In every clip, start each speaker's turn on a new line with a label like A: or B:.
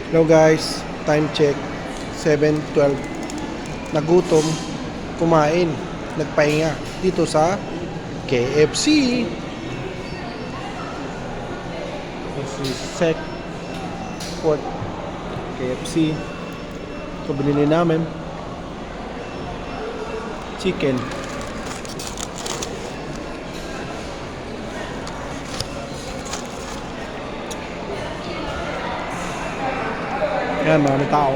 A: Hello guys, time check 7:12. Nagutom, kumain, nagpahinga dito sa KFC. This is Sec Port KFC. So binili namin chicken. Ayan, marami tao.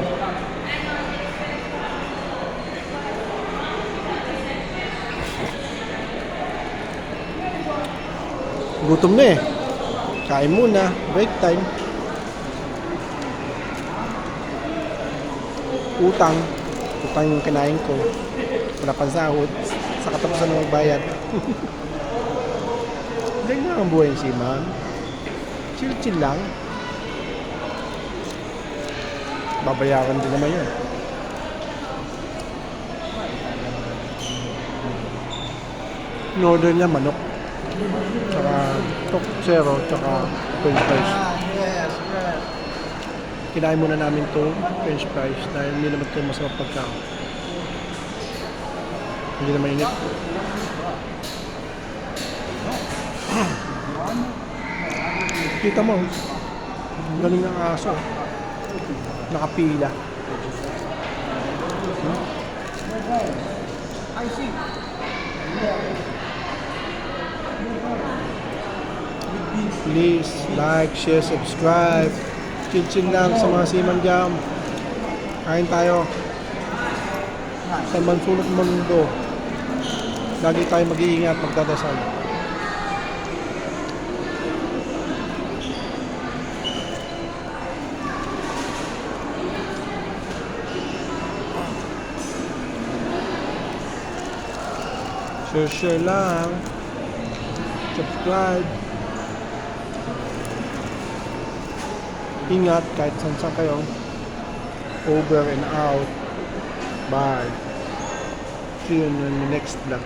A: Gutom na eh. Kain muna. Break time. Utang. Utang yung kinain ko. Wala pang sahod. Sa katapusan na magbayad. Ganyan ang buhay si ma'am. Chill-chill lang. Babayaran din naman yun. In-order niya manok. Tsaka toksero. Tsaka french fries. Kinain muna namin to french fries dahil hindi naman ito masarap pagkain. Hindi na mainit. Kita mo, galing ng aso. Nakapila.
B: I see.
A: Please like, share, subscribe. Chin-chin lang sa mga Seaman Jam. Kain tayo. Sa mansulot mundo. Lagi tayo mag-iingat, magdadasal. Share lang. Subscribe. Ingat kahit saan kayo. Over and out. Bye. See you in the next vlog.